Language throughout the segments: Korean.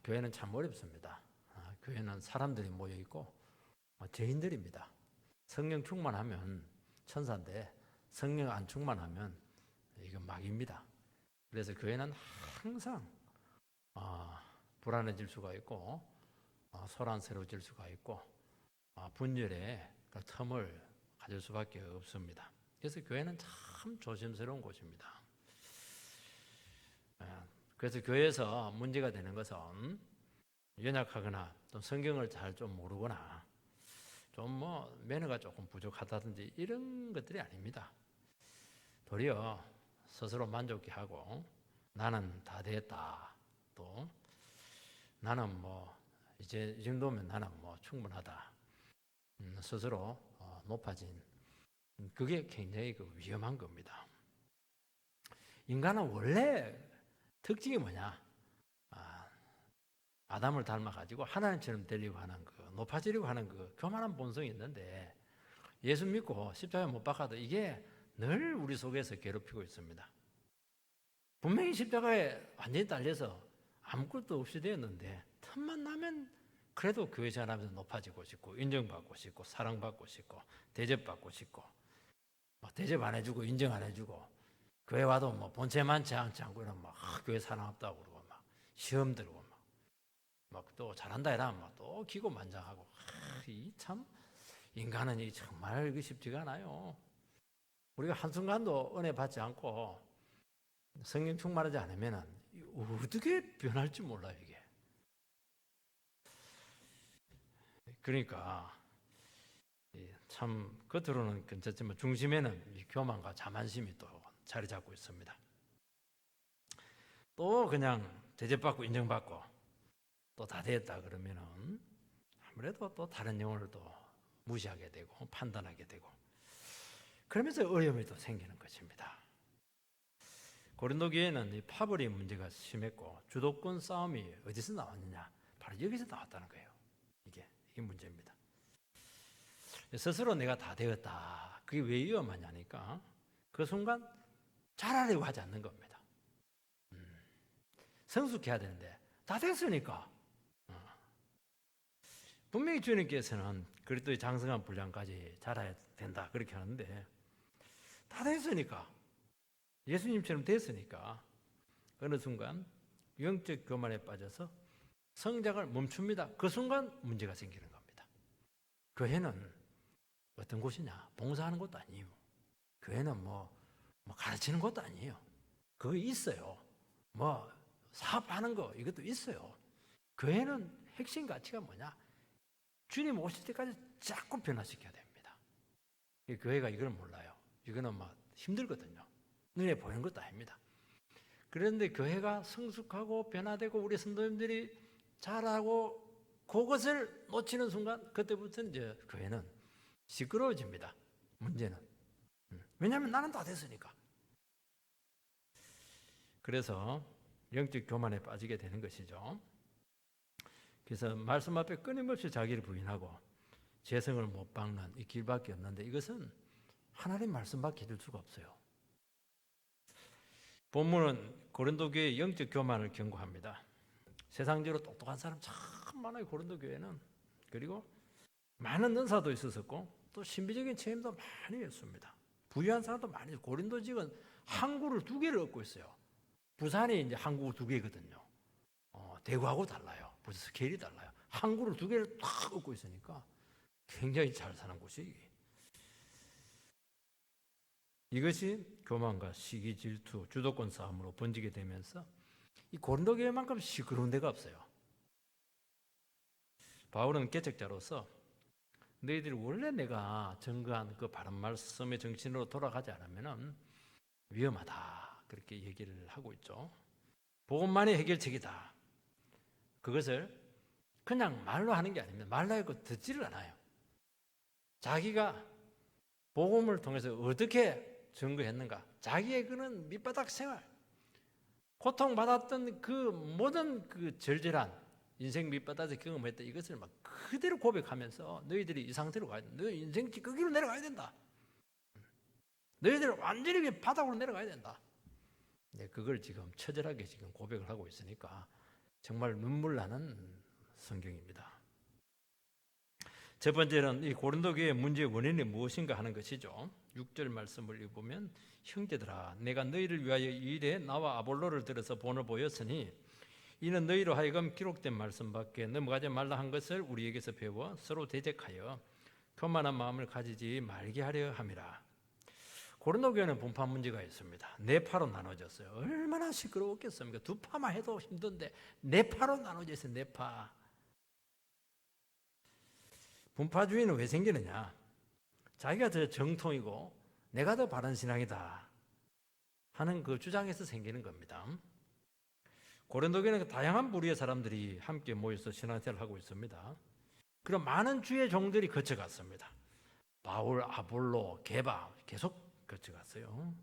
교회는 참 어렵습니다. 교회는 사람들이 모여 있고 죄인들입니다. 성령 충만하면 천사인데 성령 안 충만하면 이건 마귀입니다. 그래서 교회는 항상 불안해질 수가 있고 소란스러워질 수가 있고 분열의 그 틈을 가질 수밖에 없습니다. 그래서 교회는 참 조심스러운 곳입니다. 그래서 교회에서 문제가 되는 것은 연약하거나 또 성경을 잘 좀 모르거나 좀 매너가 조금 부족하다든지 이런 것들이 아닙니다. 도리어 스스로 만족해 하고 나는 다 됐다. 또 나는 이제 이 정도면 나는 충분하다. 스스로 높아진 그게 굉장히 위험한 겁니다. 인간은 원래 특징이 뭐냐? 아담을 닮아가지고 하나님처럼 되려고 하는 높아지려고 하는 교만한 본성이 있는데 예수 믿고 십자가에 못 박아도 이게 늘 우리 속에서 괴롭히고 있습니다. 분명히 십자가에 완전히 달려서 아무것도 없이 되었는데 틈만 나면 그래도 교회 생활하면서 높아지고 싶고 인정받고 싶고 사랑받고 싶고 대접받고 싶고 대접 안 해주고 인정 안 해주고 교회 와도 본체만 제한치 않고 이러면 교회 사랑 없다고 그러고 시험 들고 또 잘한다 이러면 또 기고만장하고 이 참 인간은 정말 쉽지가 않아요. 우리가 한순간도 은혜 받지 않고 성령 충만하지 않으면 어떻게 변할지 몰라요 이게. 그러니까 참 겉으로는 괜찮지만 중심에는 교만과 자만심이 또 자리 잡고 있습니다. 또 그냥 대접받고 인정받고 또 다 됐다 그러면은 아무래도 또 다른 영혼을 또 무시하게 되고 판단하게 되고 그러면서 어려움이 또 생기는 것입니다. 고린도 교회는 이 파벌의 문제가 심했고 주도권 싸움이 어디서 나왔느냐? 바로 여기서 나왔다는 거예요. 이게 문제입니다. 스스로 내가 다 되었다. 그게 왜 위험하냐니까 그 순간 잘하려고 하지 않는 겁니다. 성숙해야 되는데 다 됐으니까 분명히 주님께서는 그리스도의 장성한 분량까지 자라야 된다 그렇게 하는데 다 됐으니까 예수님처럼 됐으니까 어느 순간 영적 교만에 빠져서 성장을 멈춥니다. 그 순간 문제가 생기는 겁니다. 교회는 어떤 곳이냐? 봉사하는 것도 아니에요. 교회는 가르치는 것도 아니에요. 그거 있어요. 사업하는 거 이것도 있어요. 교회는 핵심 가치가 뭐냐? 주님 오실 때까지 자꾸 변화시켜야 됩니다. 교회가 이걸 몰라요. 이거는 힘들거든요. 눈에 보이는 것도 아닙니다. 그런데 교회가 성숙하고 변화되고 우리 성도님들이 잘하고 그것을 놓치는 순간 그때부터는 이제 교회는 시끄러워집니다. 문제는. 왜냐하면 나는 다 됐으니까. 그래서 영적 교만에 빠지게 되는 것이죠. 그래서 말씀 앞에 끊임없이 자기를 부인하고 재성을 못 박는 이 길밖에 없는데 이것은 하나님 말씀밖에 해줄 수가 없어요. 본문은 고린도 교회의 영적 교만을 경고합니다. 세상적으로 똑똑한 사람 참 많아요. 고린도 교회는. 그리고 많은 은사도 있었고 또 신비적인 체험도 많이 했습니다. 부유한 사람도 많이 있어요. 고린도 지역은 항구를 2개를 얻고 있어요. 부산이 이제 항구 2개거든요. 대구하고 달라요. 벌써 스케일이 달라요. 항구를 2개를 탁 얻고 있으니까 굉장히 잘 사는 곳이. 이것이 교만과 시기, 질투, 주도권 싸움으로 번지게 되면서 이 고린도 교회만큼 시끄러운 데가 없어요. 바울은 개척자로서 너희들이 원래 내가 증거한 그 바른 말씀의 정신으로 돌아가지 않으면 위험하다 그렇게 얘기를 하고 있죠. 복음만이 해결책이다. 그것을 그냥 말로 하는 게 아닙니다. 말로 하고 듣지를 않아요. 자기가 복음을 통해서 어떻게 증거했는가? 자기의 그는 밑바닥 생활, 고통받았던 그 모든 그 절절한 인생 밑바닥에서 경험했던 이것을 막 그대로 고백하면서 너희들이 이 상태로 가야 된다. 너희 인생 끄기로 내려가야 된다. 너희들 완전히 바닥으로 내려가야 된다. 네, 그걸 지금 처절하게 지금 고백을 하고 있으니까 정말 눈물 나는 성경입니다. 첫 번째는 이 고린도 교회의 문제의 원인이 무엇인가 하는 것이죠. 6절 말씀을 읽으면 형제들아 내가 너희를 위하여 이 일에 나와 아볼로를 들어서 본을 보였으니 이는 너희로 하여금 기록된 말씀밖에 넘어가지 말라 한 것을 우리에게서 배워 서로 대적하여 교만한 마음을 가지지 말게 하려 함이라. 고린도 교회는 분파 문제가 있습니다. 네 파로 나눠졌어요. 얼마나 시끄러웠겠습니까? 두 파만 해도 힘든데 네 파로 나눠져 있어요. 네 파. 분파주의는 왜 생기느냐? 자기가 더 정통이고 내가 더 바른 신앙이다 하는 그 주장에서 생기는 겁니다. 고린도 교회는 다양한 부류의 사람들이 함께 모여서 신앙생활을 하고 있습니다. 그런 많은 주의 종들이 거쳐갔습니다. 바울, 아볼로, 게바 계속 거쳐갔어요.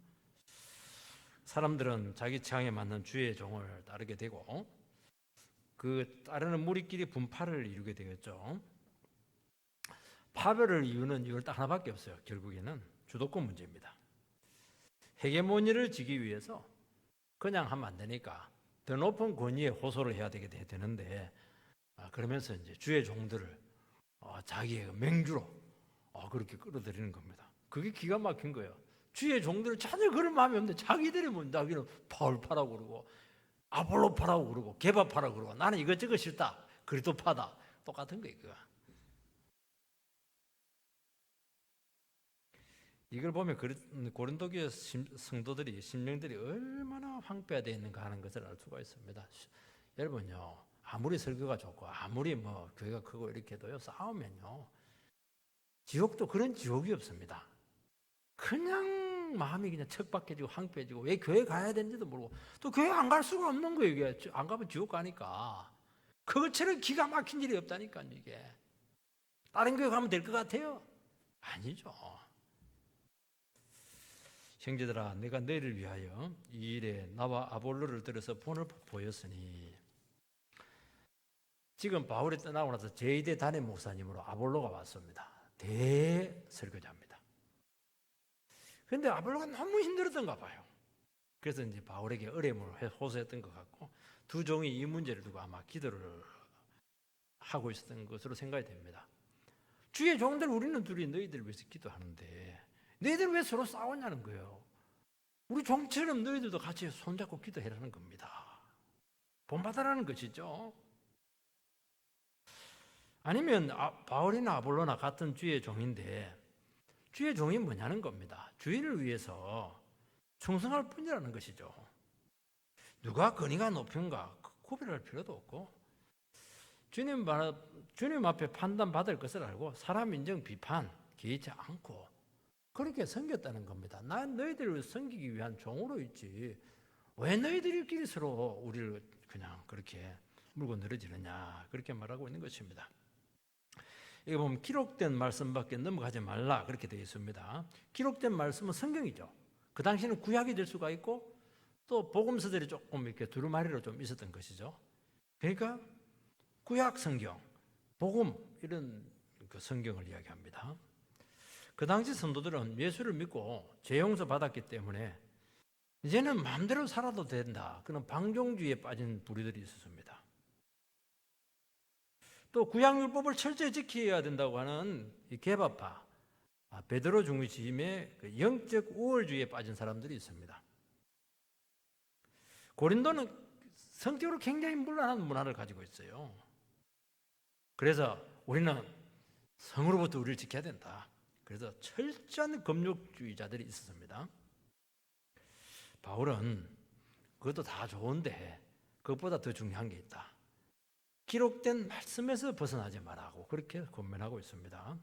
사람들은 자기 취향에 맞는 주의 종을 따르게 되고 그 따르는 무리끼리 분파를 이루게 되겠죠. 파별을 이유는 이걸 딱 하나밖에 없어요. 결국에는 주도권 문제입니다. 헤게모니를 지기 위해서 그냥 하면 안 되니까 더 높은 권위에 호소를 해야 되는데 그러면서 이제 주의 종들을 자기의 맹주로 그렇게 끌어들이는 겁니다. 그게 기가 막힌 거예요. 주의 종들은 전혀 그런 마음이 없는데 자기들이 자기는 바울파라고 그러고 아볼로파라고 그러고 게바파라고 그러고 나는 이것저것 싫다. 그리스도파다. 똑같은 거예요. 그거. 이걸 보면 고린도 교회 성도들이 심령들이 얼마나 황폐화되어 있는가 하는 것을 알 수가 있습니다. 여러분요, 아무리 설교가 좋고 아무리 뭐 교회가 크고 이렇게 해도요, 싸우면요, 지옥도 그런 지옥이 없습니다. 그냥 마음이 그냥 척박해지고 황폐해지고 왜 교회 가야 되는지도 모르고 또 교회 안 갈 수가 없는 거예요. 이게 안 가면 지옥 가니까. 그것처럼 기가 막힌 일이 없다니까. 이게 다른 교회 가면 될 것 같아요? 아니죠. 형제들아 내가 너희를 위하여 이 일에 나와 아볼로를 들어서 본을 보였으니. 지금 바울이 떠나고 나서 제2대 담임 목사님으로 아볼로가 왔습니다. 대설교자입니다. 그런데 아볼로가 너무 힘들었던가 봐요. 그래서 이제 바울에게 어려움을 호소했던 것 같고 두 종이 이 문제를 두고 아마 기도를 하고 있었던 것으로 생각이 됩니다. 주의 종들 우리는 둘이 너희들을 위해서 기도하는데 너희들 왜 서로 싸우냐는 거예요. 우리 종처럼 너희들도 같이 손잡고 기도해라는 겁니다. 본받아라는 것이죠. 아니면 바울이나 아볼로나 같은 주의 종인데 주의 종이 뭐냐는 겁니다. 주인을 위해서 충성할 뿐이라는 것이죠. 누가 권위가 높은가 구별할 필요도 없고 주님 앞에 판단받을 것을 알고 사람 인정 비판 개의치 않고 그렇게 섬겼다는 겁니다. 난 너희들을 섬기기 위한 종으로 있지 왜 너희들끼리 서로 우리를 그냥 그렇게 물고 늘어지느냐 그렇게 말하고 있는 것입니다. 이거 보면 기록된 말씀밖에 넘어가지 말라 그렇게 되어 있습니다. 기록된 말씀은 성경이죠. 그 당시에는 구약이 될 수가 있고 또 복음서들이 조금 이렇게 두루마리로 좀 있었던 것이죠. 그러니까 구약 성경, 복음 이런 그 성경을 이야기합니다. 그 당시 성도들은 예수를 믿고 죄 용서 받았기 때문에 이제는 마음대로 살아도 된다. 그런 방종주의에 빠진 부류들이 있었습니다. 또 구약율법을 철저히 지켜야 된다고 하는 이 게바파, 베드로 중심의 그 영적 우월주의에 빠진 사람들이 있습니다. 고린도는 성격으로 굉장히 문란한 문화를 가지고 있어요. 그래서 우리는 성으로부터 우리를 지켜야 된다. 그래서 철저한 금욕주의자들이 있었습니다. 바울은 그것도 다 좋은데 그것보다 더 중요한 게 있다. 기록된 말씀에서 벗어나지 말라고 그렇게 권면하고 있습니다.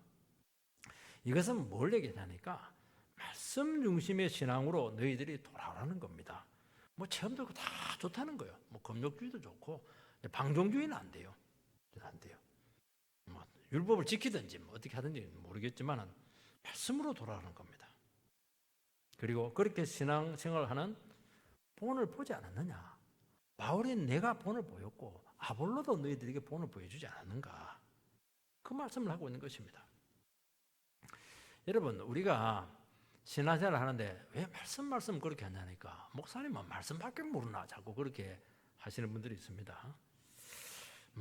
이것은 뭘 얘기하냐니까 말씀 중심의 신앙으로 너희들이 돌아오라는 겁니다. 뭐 체험도 다 좋다는 거예요. 뭐 금욕주의도 좋고 방종주의는 안 돼요. 안 돼요. 뭐 율법을 지키든지 뭐 어떻게 하든지 모르겠지만 말씀으로 돌아오는 겁니다. 그리고 그렇게 신앙생활을 하는 본을 보지 않았느냐? 바울이 내가 본을 보였고 아볼로도 너희들에게 본을 보여주지 않았는가? 그 말씀을 하고 있는 것입니다. 여러분 우리가 신앙생활을 하는데 왜 말씀 그렇게 하냐니까 목사님은 말씀밖에 모르나 자꾸 그렇게 하시는 분들이 있습니다.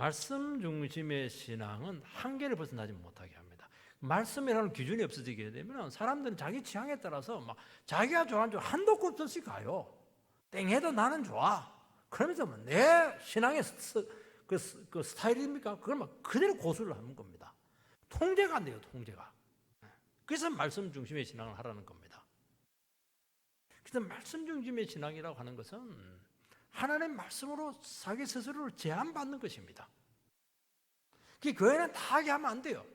말씀 중심의 신앙은 한계를 벗어나지 못하게 합니다. 말씀이라는 기준이 없어지게 되면 사람들은 자기 취향에 따라서 막 자기가 좋아하는 쪽 한도 끝 없이 가요. 땡해도 나는 좋아. 그러면서 내 신앙의 그 스타일입니까? 그걸 막 그대로 고수를 하는 겁니다. 통제가 안 돼요, 통제가. 그래서 말씀 중심의 신앙을 하라는 겁니다. 그래서 말씀 중심의 신앙이라고 하는 것은 하나님의 말씀으로 자기 스스로를 제한받는 것입니다. 그 교회는 다 하게 하면 안 돼요.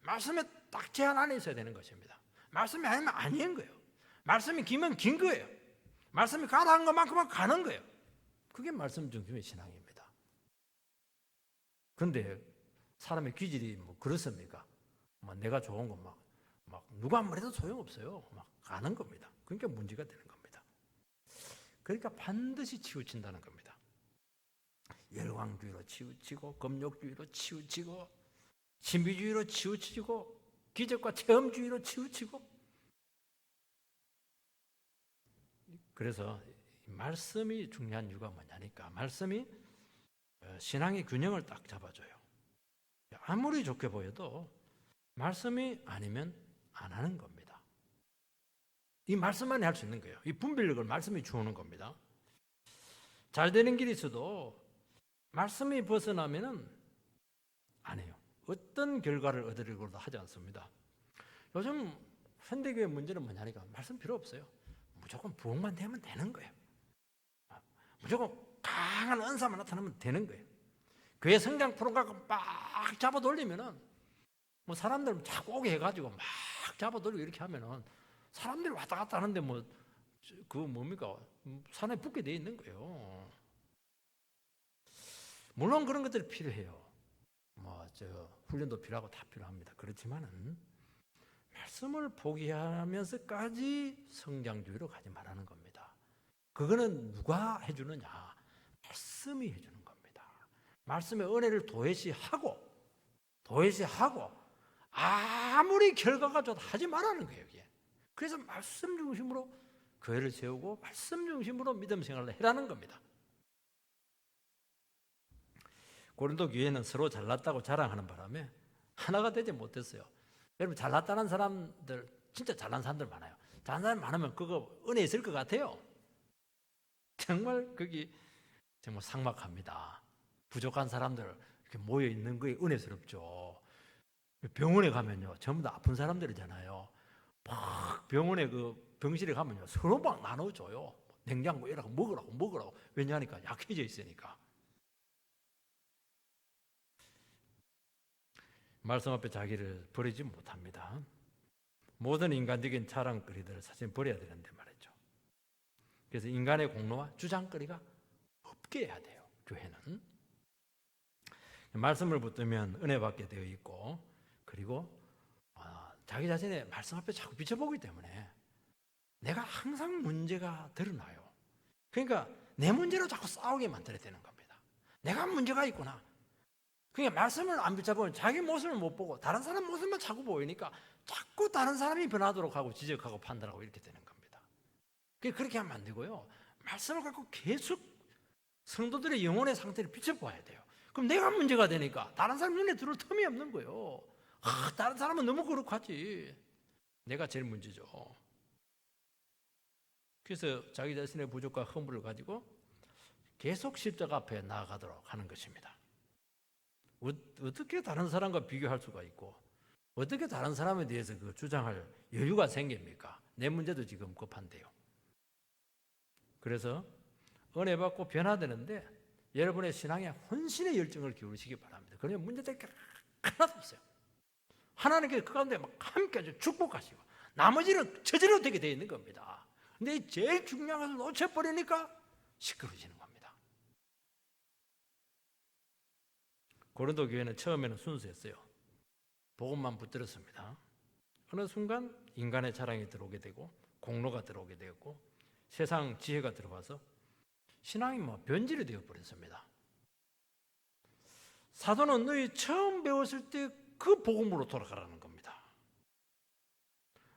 말씀에 딱 제한 안에 있어야 되는 것입니다. 말씀이 아니면 아닌 거예요. 말씀이 기면 긴 거예요. 말씀이 가라는 것만큼은 가는 거예요. 그게 말씀 중심의 신앙입니다. 그런데 사람의 기질이 뭐 그렇습니까? 막 내가 좋은 거 막 누가 말해도 소용없어요. 막 가는 겁니다. 그러니까 문제가 되는 겁니다. 그러니까 반드시 치우친다는 겁니다. 열광주의로 치우치고 금욕주의로 치우치고 신비주의로 치우치고 기적과 체험주의로 치우치고. 그래서 말씀이 중요한 이유가 뭐냐니까 말씀이 신앙의 균형을 딱 잡아줘요. 아무리 좋게 보여도 말씀이 아니면 안 하는 겁니다. 이 말씀만이 할 수 있는 거예요. 이 분별력을 말씀이 주는 겁니다. 잘 되는 길이 있어도 말씀이 벗어나면은 안 해요. 어떤 결과를 얻으려고도 하지 않습니다. 요즘 현대교회 문제는 뭐냐니까 말씀 필요 없어요. 무조건 부흥만 되면 되는 거예요. 무조건 강한 은사만 나타나면 되는 거예요. 교회 성장 프로그램 막 잡아 돌리면은 뭐 사람들 자꾸 오게 해가지고 막 잡아 돌리고 이렇게 하면은 사람들이 왔다 갔다 하는데 뭐 그거 뭡니까? 산에 붙게 돼 있는 거예요. 물론 그런 것들이 필요해요. 훈련도 필요하고 다 필요합니다. 그렇지만은 말씀을 포기하면서까지 성장주의로 가지 말라는 겁니다. 그거는 누가 해주느냐? 말씀이 해주는 겁니다. 말씀의 은혜를 도외시하고 아무리 결과가 좋다 하지 말라는 거예요. 이게. 그래서 말씀 중심으로 교회를 세우고 말씀 중심으로 믿음 생활을 해라는 겁니다. 고린도 교회는 서로 잘났다고 자랑하는 바람에 하나가 되지 못했어요. 여러분 잘났다는 사람들 진짜 잘난 사람들 많아요. 잘난 사람 많으면 그거 은혜 있을 것 같아요. 정말 거기 정말 삭막합니다. 부족한 사람들 이렇게 모여 있는 게 은혜스럽죠. 병원에 가면요 전부 다 아픈 사람들이잖아요. 막 병원에 그 병실에 가면요 서로 막 나눠줘요. 냉장고 이라고 먹으라고. 왜냐하니까 약해져 있으니까. 말씀 앞에 자기를 버리지 못합니다. 모든 인간적인 자랑거리들을 사실 버려야 되는데 말이죠. 그래서 인간의 공로와 주장거리가 없게 해야 돼요. 교회는 말씀을 붙들면 은혜 받게 되어 있고, 그리고 자기 자신의 말씀 앞에 자꾸 비춰보기 때문에 내가 항상 문제가 드러나요. 그러니까 내 문제로 자꾸 싸우게 만들어야 되는 겁니다. 내가 문제가 있구나. 그러니까 말씀을 안 비춰보면 자기 모습을 못 보고 다른 사람 모습만 자꾸 보이니까 자꾸 다른 사람이 변하도록 하고 지적하고 판단하고 이렇게 되는 겁니다. 그렇게 하면 안 되고요. 말씀을 갖고 계속 성도들의 영혼의 상태를 비춰봐야 돼요. 그럼 내가 문제가 되니까 다른 사람 눈에 들어올 틈이 없는 거예요. 다른 사람은 너무 거룩하지. 내가 제일 문제죠. 그래서 자기 자신의 부족과 허물을 가지고 계속 십자가 앞에 나아가도록 하는 것입니다. 어떻게 다른 사람과 비교할 수가 있고 어떻게 다른 사람에 대해서 그 주장할 여유가 생깁니까? 내 문제도 지금 급한데요. 그래서 은혜 받고 변화되는데 여러분의 신앙에 혼신의 열정을 기울이시기 바랍니다. 그러면 문제될 게 하나도 없어요. 하나님께서 그 가운데 막 함께 축복하시고 나머지는 저절로 되게 되어 있는 겁니다. 근데 제일 중요한 것을 놓쳐버리니까 시끄러워지는 겁니다. 고린도 교회는 처음에는 순수했어요. 복음만 붙들었습니다. 어느 순간 인간의 자랑이 들어오게 되고 공로가 들어오게 되었고 세상 지혜가 들어와서 신앙이 변질이 되어버렸습니다. 사도는 너희 처음 배웠을 때 그 복음으로 돌아가라는 겁니다.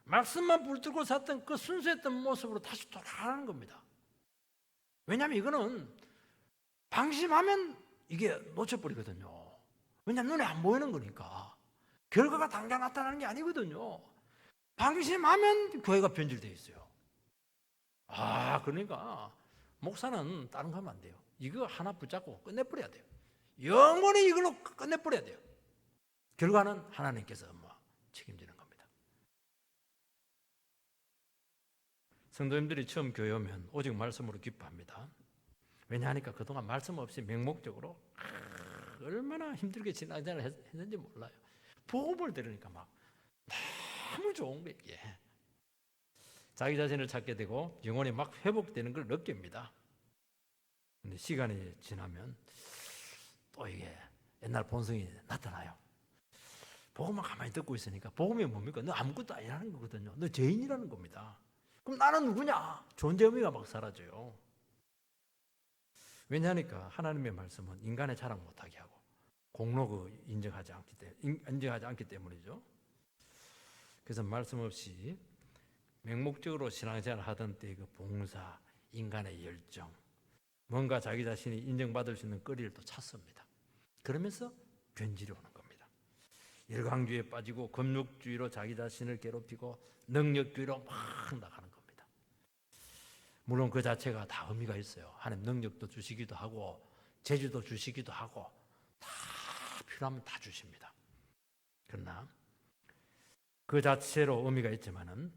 말씀만 붙들고 샀던 그 순수했던 모습으로 다시 돌아가는 겁니다. 왜냐하면 이거는 방심하면 이게 놓쳐버리거든요. 왜냐하면 눈에 안 보이는 거니까. 결과가 당장 나타나는 게 아니거든요. 방심하면 교회가 변질되어 있어요. 그러니까 목사는 다른 거 하면 안 돼요. 이거 하나 붙잡고 끝내버려야 돼요. 영원히 이걸로 끝내버려야 돼요. 결과는 하나님께서 책임지는 겁니다. 성도님들이 처음 교회 오면 오직 말씀으로 기뻐합니다. 왜냐하니까 그동안 말씀 없이 맹목적으로 얼마나 힘들게 신앙생활을 했는지 몰라요. 복음을 들으니까 막 너무 좋은 거예요. 이게. 자기 자신을 찾게 되고 영혼이 막 회복되는 걸 느낍니다. 근데 시간이 지나면 또 이게 옛날 본성이 나타나요. 복음만 가만히 듣고 있으니까 복음이 뭡니까? 너 아무것도 아니라는 거거든요. 너 죄인이라는 겁니다. 그럼 나는 누구냐? 존재 의미가 막 사라져요. 왜냐하니까 하나님의 말씀은 인간의 자랑 못하게 하고 공로 인정하지 않기 때문이죠. 그래서 말씀 없이 맹목적으로 신앙생활을 하던 때의 그 봉사, 인간의 열정, 뭔가 자기 자신이 인정받을 수 있는 거리를 또 찾습니다. 그러면서 변질이 오는 겁니다. 열광주의에 빠지고 금욕주의로 자기 자신을 괴롭히고 능력주의로 막 나가는 겁니다. 물론 그 자체가 다 의미가 있어요. 하나님 능력도 주시기도 하고 재주도 주시기도 하고 다 필요하면 다 주십니다. 그러나 그 자체로 의미가 있지만은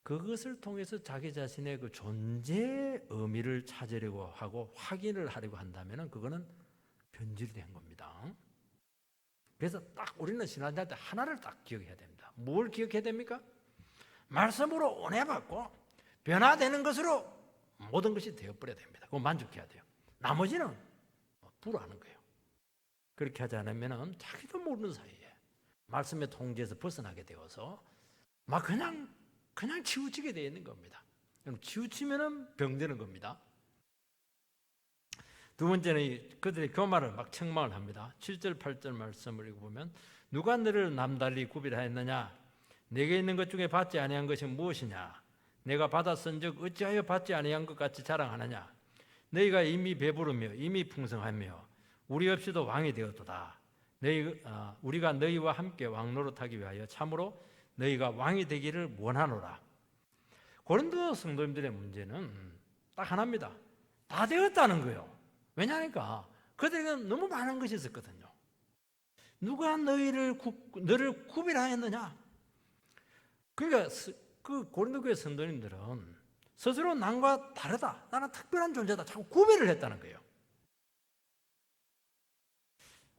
그것을 통해서 자기 자신의 그 존재 의미를 찾으려고 하고 확인을 하려고 한다면은 그거는 변질이 된 겁니다. 그래서 딱 우리는 신앙생활 때 하나를 딱 기억해야 됩니다. 뭘 기억해야 됩니까? 말씀으로 은혜 받고 변화되는 것으로 모든 것이 되어버려야 됩니다. 그거 만족해야 돼요. 나머지는 불하는 거예요. 그렇게 하지 않으면 자기도 모르는 사이에 말씀의 통제에서 벗어나게 되어서 막 그냥 치우치게 되어 있는 겁니다. 그럼 치우치면 병되는 겁니다. 두 번째는 그들의 교만을 막 책망을 합니다. 7절 8절 말씀을 읽어보면 누가 너를 남달리 구별하였느냐? 내게 있는 것 중에 받지 아니한 것이 무엇이냐? 내가 받았은즉 어찌하여 받지 아니한 것 같이 자랑하느냐? 너희가 이미 배부르며 이미 풍성하며 우리 없이도 왕이 되었도다. 우리가 너희와 함께 왕노릇하기 위하여 참으로 너희가 왕이 되기를 원하노라. 고린도 성도님들의 문제는 딱 하나입니다. 다 되었다는 거예요. 왜냐하니까 그들에게는 너무 많은 것이 있었거든요. 누가 너를 구별하였느냐? 그러니까 그 고린도 교회 성도님들은 스스로 남과 다르다, 나는 특별한 존재다, 자꾸 구별을 했다는 거예요.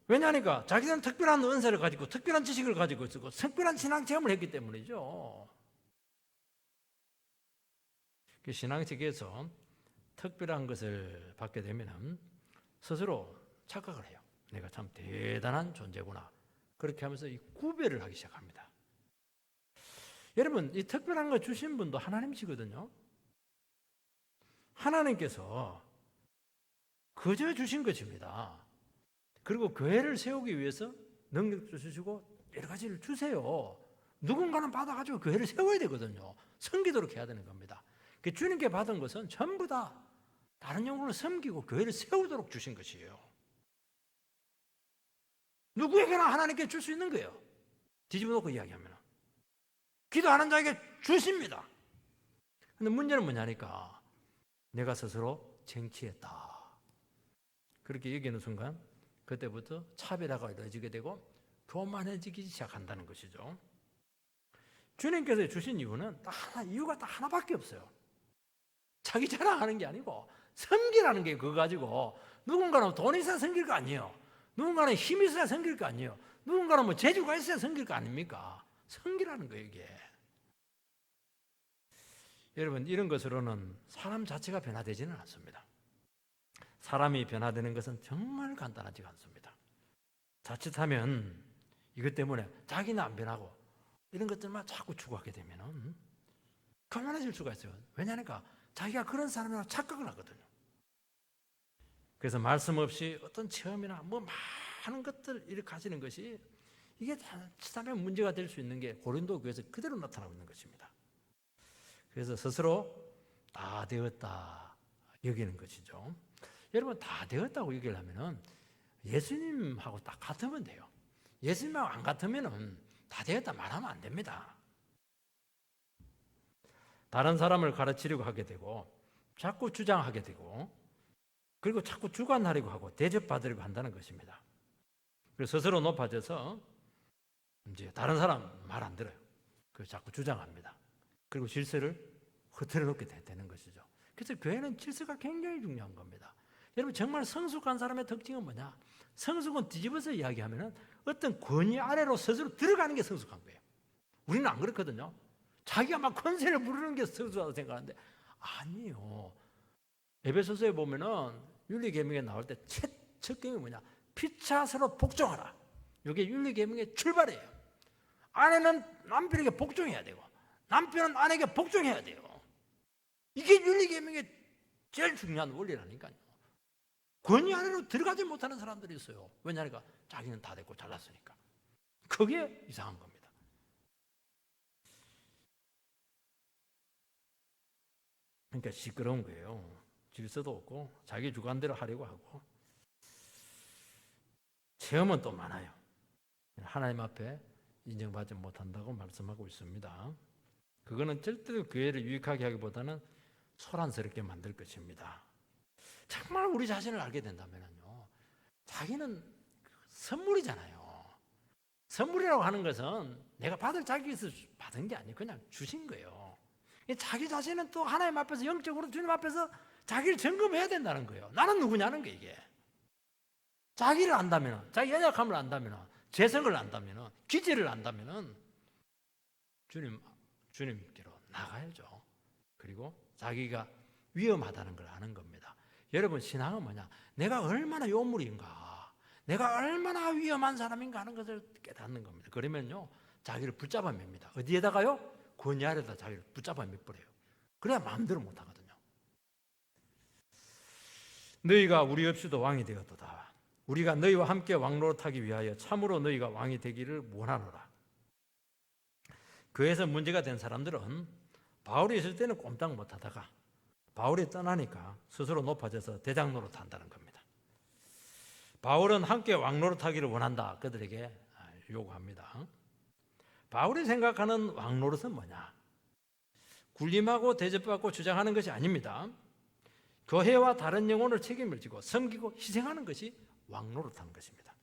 왜냐하니까 자기는 특별한 은사를 가지고 특별한 지식을 가지고 있고 특별한 신앙 체험을 했기 때문이죠. 그 신앙책에서 특별한 것을 받게 되면 스스로 착각을 해요. 내가 참 대단한 존재구나. 그렇게 하면서 이 구별을 하기 시작합니다. 여러분, 이 특별한 거 주신 분도 하나님이시거든요. 하나님께서 그저 주신 것입니다. 그리고 교회를 세우기 위해서 능력도 주시고 여러 가지를 주세요. 누군가는 받아가지고 교회를 세워야 되거든요. 섬기도록 해야 되는 겁니다. 주님께 받은 것은 전부 다 다른 영혼을 섬기고 교회를 세우도록 주신 것이에요. 누구에게나 하나님께 줄 수 있는 거예요. 뒤집어 놓고 이야기하면. 기도하는 자에게 주십니다. 근데 문제는 뭐냐니까 내가 스스로 쟁취했다. 그렇게 여기는 순간 그때부터 차별화가 이루어지게 되고 교만해지기 시작한다는 것이죠. 주님께서 주신 이유는 이유가 딱 하나밖에 없어요. 자기 자랑하는 게 아니고 섬기라는 게 그거 가지고 누군가는 돈 있어야 섬길 거 아니에요. 누군가는 힘 있어야 섬길 거 아니에요. 누군가는 뭐 재주가 있어야 섬길 거 아닙니까? 섬기라는 거예요, 이게. 여러분, 이런 것으로는 사람 자체가 변화되지는 않습니다. 사람이 변화되는 것은 정말 간단하지가 않습니다. 자칫하면 이것 때문에 자기는 안 변하고 이런 것들만 자꾸 추구하게 되면 교만해질 수가 있어요. 왜냐하니까 자기가 그런 사람이라고 착각을 하거든요. 그래서 말씀 없이 어떤 체험이나 많은 것들 이렇게 가지는 것이 이게 자칫하면 문제가 될 수 있는 게 고린도 교회에서 그대로 나타나고 있는 것입니다. 그래서 스스로 다 되었다 여기는 것이죠. 여러분 다 되었다고 얘기하려면 예수님하고 딱 같으면 돼요. 예수님하고 안 같으면 다 되었다 말하면 안 됩니다. 다른 사람을 가르치려고 하게 되고 자꾸 주장하게 되고 그리고 자꾸 주관하려고 하고 대접받으려고 한다는 것입니다. 그래서 스스로 높아져서 이제 다른 사람 말 안 들어요. 그래서 자꾸 주장합니다. 그리고 질서를 흐트러 놓게 되는 것이죠. 그래서 교회는 질서가 굉장히 중요한 겁니다. 여러분 정말 성숙한 사람의 특징은 뭐냐? 성숙은 뒤집어서 이야기하면 어떤 권위 아래로 스스로 들어가는 게 성숙한 거예요. 우리는 안 그렇거든요. 자기가 막 권세를 부르는 게 성숙하다고 생각하는데 아니요. 에베소서에 보면은 윤리계명에 나올 때 첫 계명이 뭐냐? 피차 서로 복종하라. 이게 윤리계명의 출발이에요. 아내는 남편에게 복종해야 되고 남편은 아내에게 복종해야 돼요. 이게 윤리계명의 제일 중요한 원리라니까요. 권위 안으로 들어가지 못하는 사람들이 있어요. 왜냐하니까 자기는 다 됐고 잘났으니까. 그게 이상한 겁니다. 그러니까 시끄러운 거예요. 질서도 없고 자기 주관대로 하려고 하고 체험은 또 많아요. 하나님 앞에 인정받지 못한다고 말씀하고 있습니다. 그거는 절대로 교회를 유익하게 하기보다는 소란스럽게 만들 것입니다. 정말 우리 자신을 알게 된다면요, 자기는 선물이잖아요. 선물이라고 하는 것은 내가 받을 자격에서 받은 게 아니에요. 그냥 주신 거예요. 자기 자신은 또 하나님 앞에서 영적으로 주님 앞에서 자기를 점검해야 된다는 거예요. 나는 누구냐는 게 이게. 자기를 안다면, 자기 연약함을 안다면, 재성을 안다면, 기질을 안다면 주님께로 나가야죠. 그리고 자기가 위험하다는 걸 아는 겁니다. 여러분 신앙은 뭐냐? 내가 얼마나 요물인가, 내가 얼마나 위험한 사람인가 하는 것을 깨닫는 겁니다. 그러면요 자기를 붙잡아 맵니다. 어디에다가요? 권위 아래다 자기를 붙잡아 매버려요. 그래야 마음대로 못하거든요. 너희가 우리 없이도 왕이 되었도다. 우리가 너희와 함께 왕노릇하기 위하여 참으로 너희가 왕이 되기를 원하노라. 교회에서 문제가 된 사람들은 바울이 있을 때는 꼼짝 못하다가 바울이 떠나니까 스스로 높아져서 대장 노릇한다는 겁니다. 바울은 함께 왕노릇하기를 원한다. 그들에게 요구합니다. 바울이 생각하는 왕노릇은 뭐냐? 군림하고 대접받고 주장하는 것이 아닙니다. 교회와 다른 영혼을 책임을 지고 섬기고 희생하는 것이 왕노릇하는 것입니다.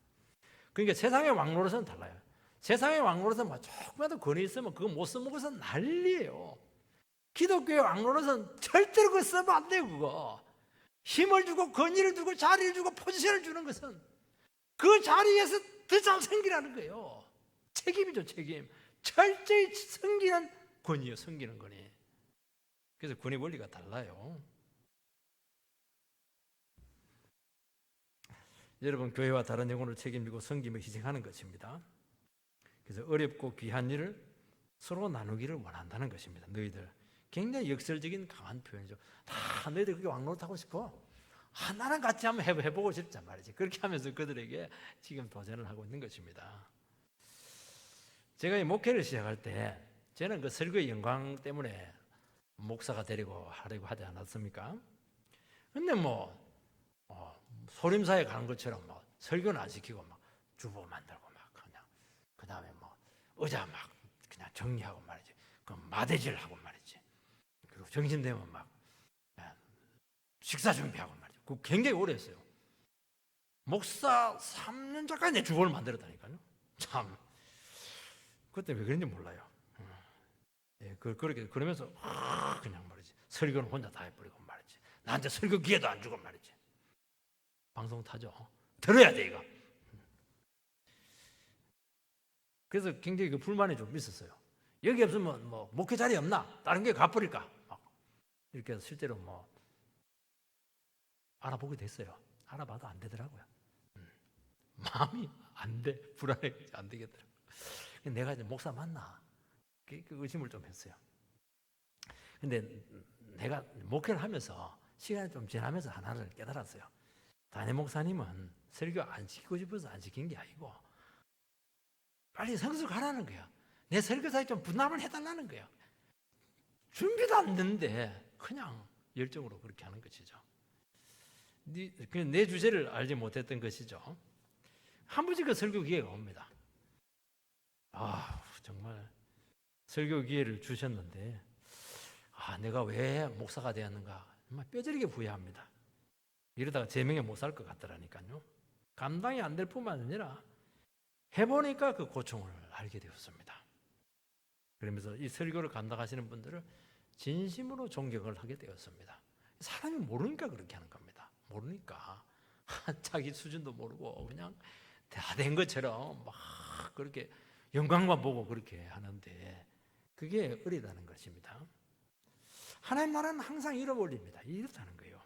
그러니까 세상의 왕노릇은 달라요. 세상의 왕노릇은 조금이라도 권위 있으면 그거 못 써먹어서 난리예요. 기독교의 왕노릇은 절대로 그거 쓰면 안 돼요. 그거 힘을 주고 권위를 주고 자리를 주고 포지션을 주는 것은 그 자리에서 더 잘 섬기라는 거예요. 책임이죠. 책임. 철저히 섬기는 권위요. 섬기는 권위. 그래서 권위 원리가 달라요. 여러분 교회와 다른 영혼을 책임지고 섬기며 희생하는 것입니다. 그래서 어렵고 귀한 일을 서로 나누기를 원한다는 것입니다. 너희들 굉장히 역설적인 강한 표현이죠. 다 너희들 그게 왕노릇하고 싶어? 나랑 같이 한번 해보고 싶단 말이지. 그렇게 하면서 그들에게 지금 도전을 하고 있는 것입니다. 제가 이 목회를 시작할 때 저는 그 설교의 영광 때문에 목사가 되려고 하려고 하지 않았습니까? 근데 소림사에 가는 것처럼 설교는 안 시키고 주보 만들고 그냥 그 다음에 의자 그냥 정리하고 말이지. 그 마대질하고 말이지. 그리고 정신되면 식사 준비하고 말이지. 그거 굉장히 오래 했어요. 목사 3년 전까지 내 주보를 만들었다니까요. 참 그때 왜 그런지 몰라요. 그렇게 그러면서 그냥 말이지. 설교는 혼자 다 해버리고 말이지. 나한테 설교 기회도 안 주고 말이지. 방송 타죠. 들어야 돼 이거. 그래서 굉장히 그 불만이 좀 있었어요. 여기 없으면 목회 자리 없나? 다른 게 가버릴까? 이렇게 해서 실제로 알아보게 됐어요. 알아봐도 안 되더라고요. 마음이 안 돼. 불안해. 안 되겠더라고요. 내가 이제 목사 맞나? 그 의심을 좀 했어요. 근데 내가 목회를 하면서 시간이 좀 지나면서 하나를 깨달았어요. 담임 목사님은 설교 안 시키고 싶어서 안 시킨 게 아니고 빨리 성숙하라는 거야. 내 설교사에 좀 분담을 해달라는 거야. 준비도 안 됐는데 그냥 열정으로 그렇게 하는 것이죠. 그냥 내 주제를 알지 못했던 것이죠. 한 번씩 그 설교 기회가 옵니다. 정말 설교 기회를 주셨는데 내가 왜 목사가 되었는가 정말 뼈저리게 후회합니다. 이러다가 제명에 못 살 것 같더라니까요. 감당이 안 될 뿐만 아니라 해보니까 그 고충을 알게 되었습니다. 그러면서 이 설교를 감당하시는 분들을 진심으로 존경을 하게 되었습니다. 사람이 모르니까 그렇게 하는 겁니다. 모르니까 자기 수준도 모르고 그냥 다 된 것처럼 막 그렇게 영광만 보고 그렇게 하는데 그게 어리다는 것입니다. 하나님 나라는 항상 잃어버립니다. 이렇다는 거예요.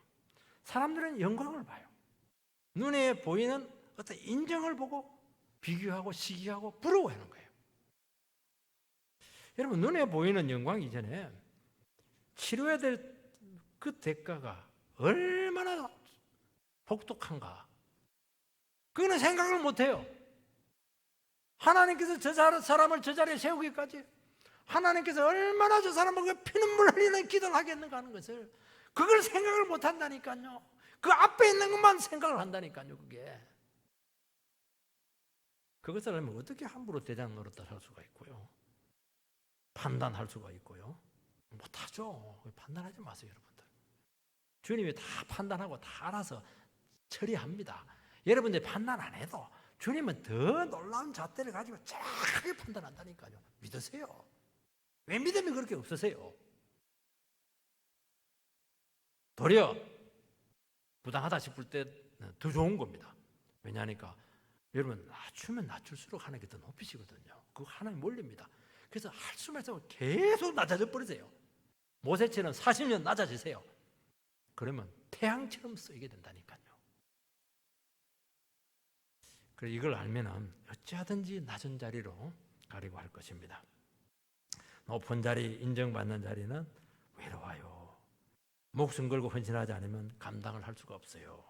사람들은 영광을 봐요. 눈에 보이는 어떤 인정을 보고 비교하고 시기하고 부러워하는 거예요. 여러분, 눈에 보이는 영광 이전에 치료해야 될 그 대가가 얼마나 혹독한가, 그거는 생각을 못해요. 하나님께서 저 사람을 저 자리에 세우기까지 하나님께서 얼마나 저 사람을 피눈물 흘리는 기도를 하겠는가 하는 것을, 그걸 생각을 못한다니까요. 그 앞에 있는 것만 생각을 한다니까요. 그것을 하면 어떻게 함부로 대장 노릇을 할 수가 있고요, 판단할 수가 있고요. 못하죠. 판단하지 마세요, 여러분들. 주님이 다 판단하고 다 알아서 처리합니다. 여러분들 판단 안 해도 주님은 더 놀라운 잣대를 가지고 정확하게 판단한다니까요. 믿으세요. 왜 믿음이 그렇게 없으세요? 도리어 부당하다 싶을 때 더 좋은 겁니다. 왜냐하니까 여러분, 낮추면 낮출수록 하나님께 더 높이시거든요. 그거 하나님 원리입니다. 그래서 할 수만 있으면 계속 낮아져 버리세요. 모세처럼 40년 낮아지세요. 그러면 태양처럼 쓰이게 된다니까요. 그래서 이걸 알면은 어찌하든지 낮은 자리로 가려고 할 것입니다. 높은 자리, 인정받는 자리는 외로워요. 목숨 걸고 헌신하지 않으면 감당을 할 수가 없어요.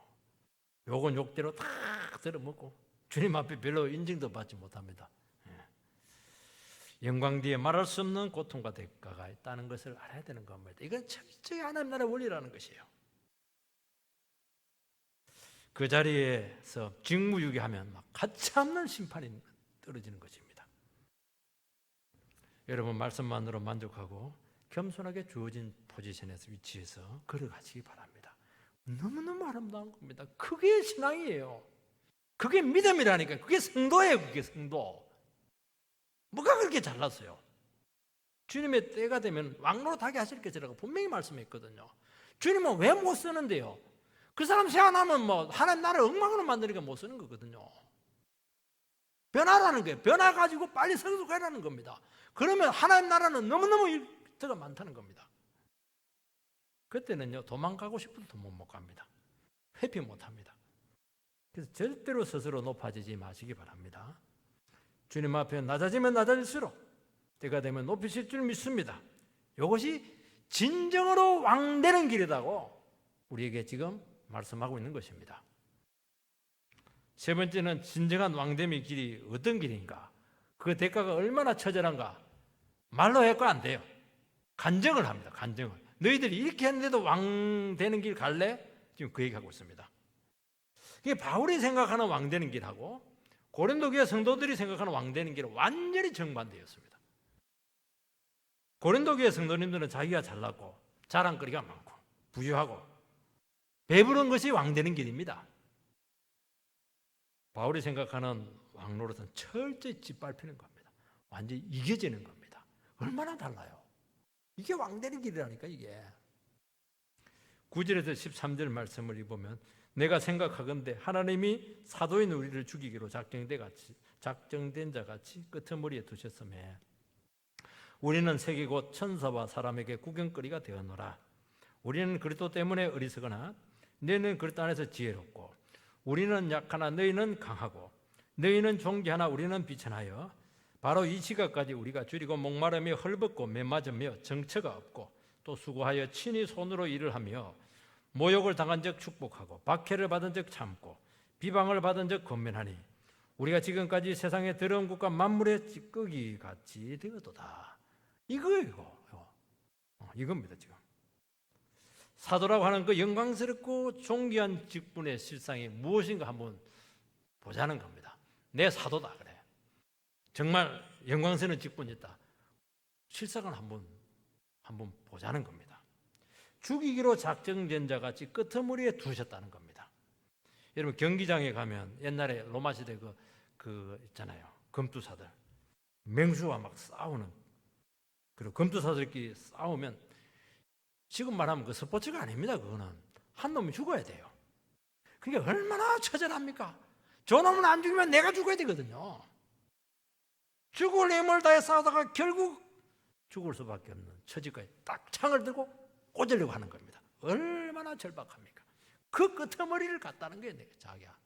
욕은 욕대로 다 들어먹고 주님 앞에 별로 인정도 받지 못합니다. 영광 뒤에 말할 수 없는 고통과 대가가 있다는 것을 알아야 되는 겁니다. 이건 철저히 하나님 나라의 원리라는 것이에요. 그 자리에서 직무유기하면 막 가차없는 심판이 떨어지는 것입니다. 여러분, 말씀만으로 만족하고 겸손하게 주어진 포지션에서 위치해서 걸어가시기 바랍니다. 너무너무 아름다운 겁니다. 그게 신앙이에요. 그게 믿음이라니까. 그게 성도예요. 그게 성도. 뭐가 그렇게 잘났어요? 주님의 때가 되면 왕노릇하게 하실 것이라고 분명히 말씀했거든요. 주님은 왜 못 쓰는데요? 그 사람 세워나면 하나님 나라를 엉망으로 만드니까 못 쓰는 거거든요. 변화라는 거예요. 변화 가지고 빨리 성숙하라는 겁니다. 그러면 하나님 나라는 너무너무 일터가 많다는 겁니다. 그때는요, 도망가고 싶어도 도망 못 갑니다. 회피 못 합니다. 그래서 절대로 스스로 높아지지 마시기 바랍니다. 주님 앞에 낮아지면 낮아질수록 때가 되면 높이실 줄 믿습니다. 이것이 진정으로 왕되는 길이라고 우리에게 지금 말씀하고 있는 것입니다. 세 번째는 진정한 왕됨의 길이 어떤 길인가? 그 대가가 얼마나 처절한가? 말로 해도 안 돼요. 간증을 합니다. 간증을. 너희들이 이렇게 했는데도 왕되는 길 갈래? 지금 그 얘기하고 있습니다. 이게 바울이 생각하는 왕되는 길하고 고린도 교회 성도들이 생각하는 왕되는 길은 완전히 정반대였습니다. 고린도 교회 성도님들은 자기가 잘났고 자랑거리가 많고 부유하고 배부른 것이 왕되는 길입니다. 바울이 생각하는 왕노릇은 철저히 짓밟히는 겁니다. 완전히 이겨지는 겁니다. 얼마나 달라요? 이게 왕되는 길이라니까. 이게 9절에서 13절 말씀을 읽으면 내가 생각하건대 하나님이 사도인 우리를 죽이기로 작정된 자같이 끄트머리에 두셨음에 우리는 세계 곧 천사와 사람에게 구경거리가 되었노라. 우리는 그리스도 때문에 어리석으나 너희는 그리스도 안에서 지혜롭고 우리는 약하나 너희는 강하고 너희는 존귀하나 우리는 비천하여 바로 이 시각까지 우리가 줄이고 목마르며 헐벗고 메맞으며 정처가 없고 또 수고하여 친히 손으로 일을 하며 모욕을 당한 적 축복하고 박해를 받은 적 참고 비방을 받은 적 권면하니 우리가 지금까지 세상의 더러운 것과 만물의 찌꺼기 같이 되었도다. 이거예요. 이겁니다. 지금 사도라고 하는 그 영광스럽고 존귀한 직분의 실상이 무엇인가 한번 보자는 겁니다. 내 사도다 그래. 정말 영광스러운 직분이 있다. 실상을 한번 보자는 겁니다. 죽이기로 작정된 자 같이 끄트머리에 두셨다는 겁니다. 여러분 경기장에 가면 옛날에 로마 시대 그 있잖아요. 검투사들 맹수와 막 싸우는, 그리고 검투사들끼리 싸우면 지금 말하면 그 스포츠가 아닙니다. 그거는 한 놈이 죽어야 돼요. 그게 얼마나 처절합니까? 저 놈은 안 죽으면 내가 죽어야 되거든요. 죽을 힘을 다해 싸우다가 결국 죽을 수밖에 없는 처지까지 딱 창을 들고 꽂으려고 하는 겁니다. 얼마나 절박합니까? 그 끄트머리를 갖다는 거예요, 자기야.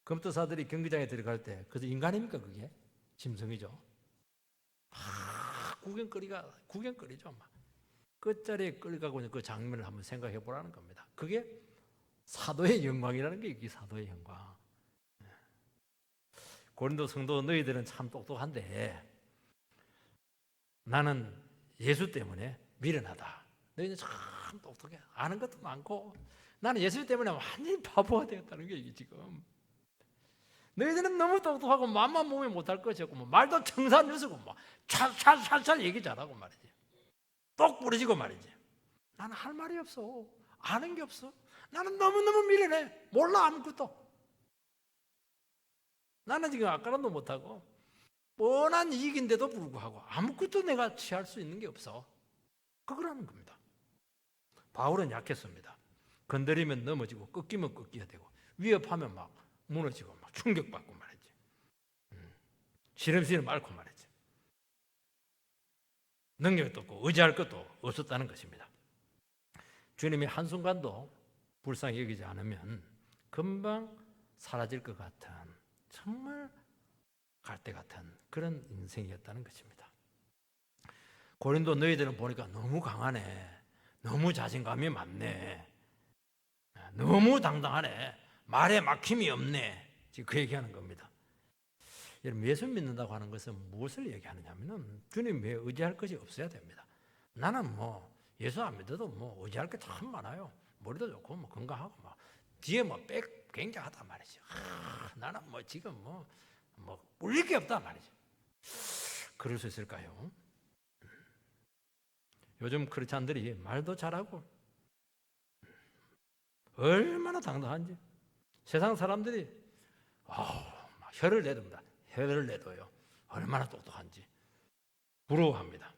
검투사들이 경기장에 들어갈 때 그저 인간입니까? 그게 짐승이죠. 구경거리죠. 막 끝자리에 끌려가고 있는 그 장면을 한번 생각해 보라는 겁니다. 그게 사도의 영광이라는 게 이게 사도의 영광. 고린도 성도 너희들은 참 똑똑한데 나는 예수 때문에 미련하다. 너희는 참 똑똑해. 아는 것도 많고 나는 예수 때문에 완전히 바보가 되었다는 게 이게 지금. 너희들은 너무 똑똑하고 맘만 몸에 못할 것이 없고 말도 청산유수고 찰찰찰찰 얘기 잘하고 말이지. 똑 부러지고 말이지. 나는 할 말이 없어. 아는 게 없어. 나는 너무너무 미련해. 몰라 아무것도. 나는 지금 아까란도 못하고 뻔한 이익인데도 불구하고 아무것도 내가 취할 수 있는 게 없어. 그거라는 겁니다. 바울은 약했습니다. 건드리면 넘어지고 꺾이면 꺾여야 되고 위협하면 막 무너지고 막 충격받고 말이지. 시름시름 앓고 말이지. 능력도 없고 의지할 것도 없었다는 것입니다. 주님이 한순간도 불쌍히 여기지 않으면 금방 사라질 것 같은 정말 갈대 같은 그런 인생이었다는 것입니다. 고린도 너희들은 보니까 너무 강하네. 너무 자신감이 많네. 너무 당당하네. 말에 막힘이 없네. 지금 그 얘기하는 겁니다. 여러분 예수 믿는다고 하는 것은 무엇을 얘기하느냐면은 주님에 의지할 것이 없어야 됩니다. 나는 뭐 예수 안 믿어도 뭐 의지할 게 참 많아요. 머리도 좋고 뭐 건강하고 막 뒤에 뭐 백 굉장하단 말이죠. 나는 뭐 지금 뭐 울릴 게 없단 말이죠. 그럴 수 있을까요? 요즘 크리스찬들이 말도 잘하고 얼마나 당당한지 세상 사람들이 막 혀를 내듭니다. 혀를 내둬요. 얼마나 똑똑한지 부러워합니다.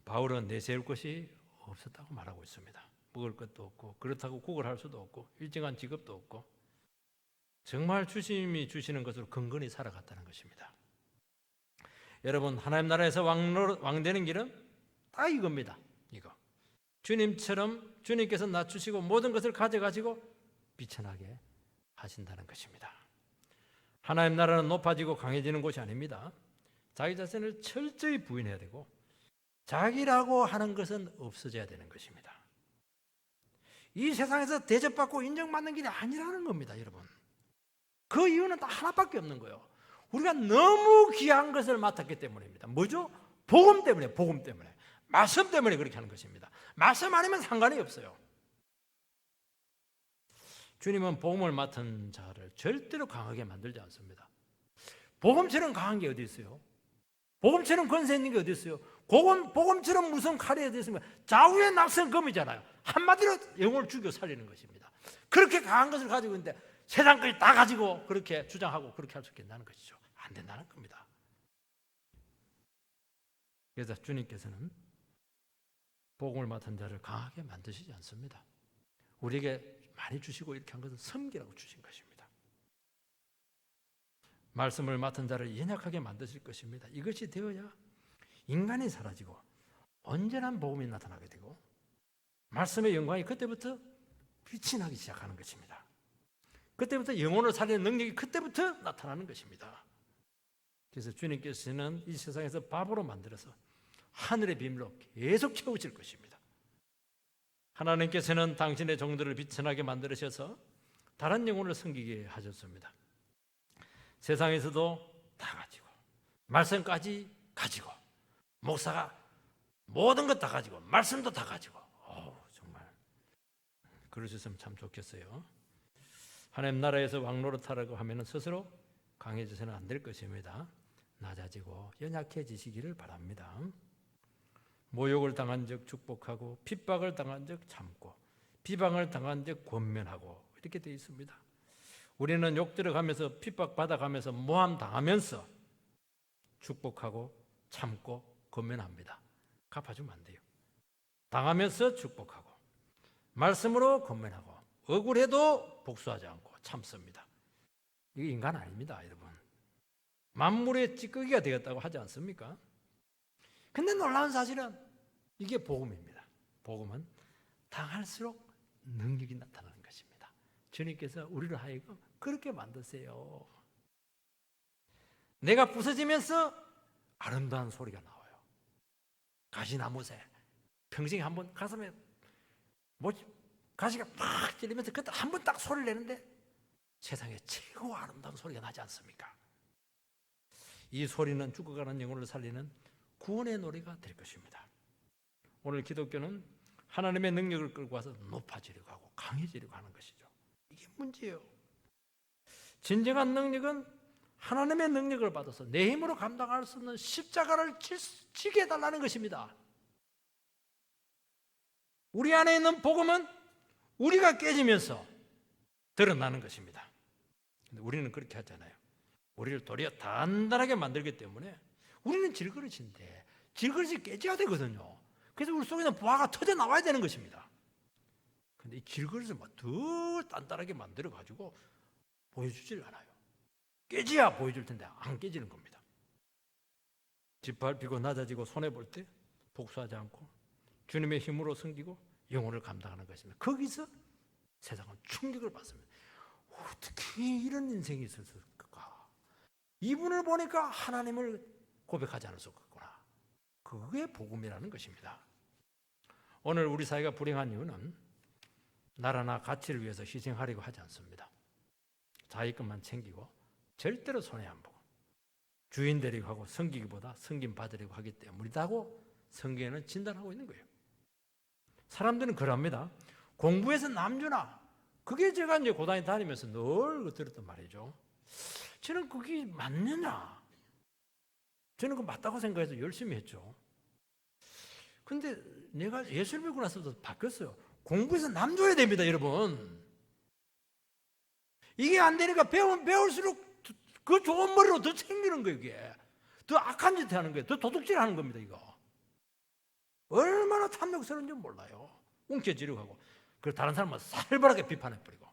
바울은 내세울 것이 없었다고 말하고 있습니다. 먹을 것도 없고 그렇다고 구걸할 수도 없고 일정한 직업도 없고 정말 주님이 주시는 것으로 근근히 살아갔다는 것입니다. 여러분 하나님 나라에서 왕 되는 길은 다 이겁니다. 이거 주님처럼 주님께서 낮추시고 모든 것을 가져가시고 비천하게 하신다는 것입니다. 하나님 나라는 높아지고 강해지는 곳이 아닙니다. 자기 자신을 철저히 부인해야 되고 자기라고 하는 것은 없어져야 되는 것입니다. 이 세상에서 대접받고 인정받는 길이 아니라는 겁니다, 여러분. 그 이유는 딱 하나밖에 없는 거예요. 우리가 너무 귀한 것을 맡았기 때문입니다. 뭐죠? 복음 때문에, 복음 때문에. 말씀 때문에 그렇게 하는 것입니다. 말씀 아니면 상관이 없어요. 주님은 복음을 맡은 자를 절대로 강하게 만들지 않습니다. 복음처럼 강한 게 어디 있어요? 복음처럼 권세 있는 게 어디 있어요? 복음처럼 무슨 칼이 어디 있습니까? 좌우의 낙선 검이잖아요. 한마디로 영혼을 죽여 살리는 것입니다. 그렇게 강한 것을 가지고 있는데 세상까지 다 가지고 그렇게 주장하고 그렇게 할 수 있겠다는 것이죠. 안 된다는 겁니다. 그래서 주님께서는 복음을 맡은 자를 강하게 만드시지 않습니다. 우리에게 많이 주시고 이렇게 한 것은 섬기라고 주신 것입니다. 말씀을 맡은 자를 연약하게 만드실 것입니다. 이것이 되어야 인간이 사라지고 온전한 복음이 나타나게 되고 말씀의 영광이 그때부터 빛이 나기 시작하는 것입니다. 그때부터 영혼을 살리는 능력이 그때부터 나타나는 것입니다. 그래서 주님께서는 이 세상에서 바보로 만들어서 하늘의 비밀로 계속 채우실 것입니다. 하나님께서는 당신의 종들을 빛나게 만들으셔서 다른 영혼을 섬기게 하셨습니다. 세상에서도 다 가지고 말씀까지 가지고 목사가 모든 것 다 가지고 말씀도 다 가지고 정말 그러셨으면 참 좋겠어요. 하나님 나라에서 왕노릇하라고 하면 스스로 강해져서는 안 될 것입니다. 낮아지고 연약해지시기를 바랍니다. 모욕을 당한 적 축복하고 핍박을 당한 적 참고 비방을 당한 적 권면하고 이렇게 되어 있습니다. 우리는 욕 들어가면서 핍박 받아가면서 모함 당하면서 축복하고 참고 권면합니다. 갚아주면 안 돼요. 당하면서 축복하고 말씀으로 권면하고 억울해도 복수하지 않고 참습니다. 이게 인간 아닙니다, 여러분. 만물의 찌꺼기가 되었다고 하지 않습니까? 근데 놀라운 사실은 이게 복음입니다. 복음은 당할수록 능력이 나타나는 것입니다. 주님께서 우리를 하여금 그렇게 만드세요. 내가 부서지면서 아름다운 소리가 나와요. 가시나무새 평생에 한번 가슴에 가시가 팍 찔리면서 그때 한 번 딱 소리를 내는데 세상에 최고 아름다운 소리가 나지 않습니까? 이 소리는 죽어가는 영혼을 살리는 구원의 노래가 될 것입니다. 오늘 기독교는 하나님의 능력을 끌고 와서 높아지려고 하고 강해지려고 하는 것이죠. 이게 문제예요. 진정한 능력은 하나님의 능력을 받아서 내 힘으로 감당할 수 없는 십자가를 지게 해달라는 것입니다. 우리 안에 있는 복음은 우리가 깨지면서 드러나는 것입니다. 근데 우리는 그렇게 하잖아요. 우리를 도리어 단단하게 만들기 때문에 우리는 질그릇인데 질그릇이 깨져야 되거든요. 그래서 우리 속에는 보화가 터져 나와야 되는 것입니다. 근데 이 질그릇을 더 단단하게 만들어가지고 보여주질 않아요. 깨져야 보여줄 텐데 안 깨지는 겁니다. 짓밟히고 낮아지고 손해볼 때 복수하지 않고 주님의 힘으로 섬기고 영혼을 감당하는 것입니다. 거기서 세상은 충격을 받습니다. 어떻게 이런 인생이 있었을까? 이분을 보니까 하나님을 고백하지 않을 수 없겠구나. 그게 복음이라는 것입니다. 오늘 우리 사회가 불행한 이유는 나라나 가치를 위해서 희생하려고 하지 않습니다. 자기 것만 챙기고 절대로 손해 안 보고 주인 되려고 하고 섬기기보다 섬김 받으려고 하기 때문이라고 성경에는 진단하고 있는 거예요. 사람들은 그럽니다. 공부해서 남주나 그게 제가 이제 고단에 다니면서 늘 들었던 말이죠. 저는 그게 맞느냐? 저는 그거 맞다고 생각해서 열심히 했죠. 근데 내가 예수를 믿고 나서부터 바뀌었어요. 공부해서 남줘야 됩니다, 여러분. 이게 안 되니까 배우면 배울수록 그 좋은 머리로 더 챙기는 거예요, 이게. 더 악한 짓 하는 거예요. 더 도둑질 하는 겁니다, 이거. 얼마나 탐욕스러운지 몰라요. 움켜쥐려고 하고. 그리고 다른 사람은 살벌하게 비판해버리고.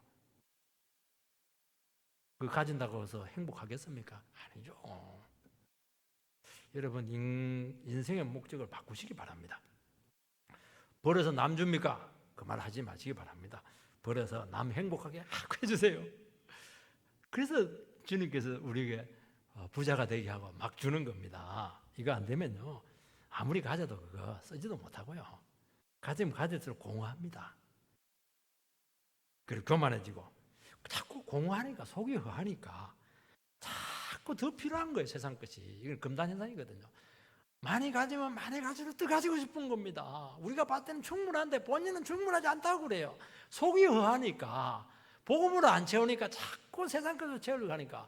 그거 가진다고 해서 행복하겠습니까? 아니죠. 여러분, 인생의 목적을 바꾸시기 바랍니다. 벌어서 남 줍니까? 그 말 하지 마시기 바랍니다. 벌어서 남 행복하게 해주세요. 그래서 주님께서 우리에게 부자가 되게 하고 막 주는 겁니다. 이거 안 되면요, 아무리 가져도 그거 쓰지도 못하고요. 가지면 가질수록 공허합니다. 그리고 교만해지고 자꾸 공허하니까 속이 허하니까 자꾸 더 필요한 거예요, 세상 것이. 이건 금단현상이거든요. 많이 가지면 많이 가질수록 더 가지고 싶은 겁니다. 우리가 봤을 때는 충분한데 본인은 충분하지 않다고 그래요. 속이 허하니까 복음으로 안 채우니까 자꾸 세상 것으로 채우려고 하니까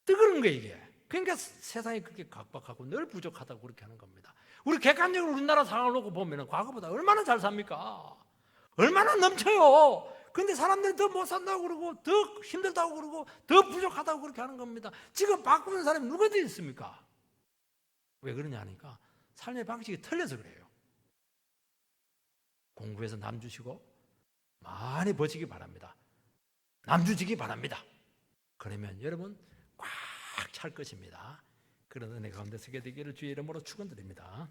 또 그런 거예요, 이게. 그러니까 세상이 그렇게 각박하고 늘 부족하다고 그렇게 하는 겁니다. 우리 객관적으로 우리나라 상황을 놓고 보면 과거보다 얼마나 잘 삽니까? 얼마나 넘쳐요. 근데 사람들이 더 못 산다고 그러고 더 힘들다고 그러고 더 부족하다고 그렇게 하는 겁니다. 지금 바꾸는 사람이 누가 더 있습니까? 왜 그러냐 하니까 삶의 방식이 틀려서 그래요. 공부해서 남 주시고 많이 버시기 바랍니다. 남 주시기 바랍니다. 그러면 여러분 꽉 찰 것입니다. 그런 은혜 가운데 서게 되기를 주의 이름으로 축원드립니다.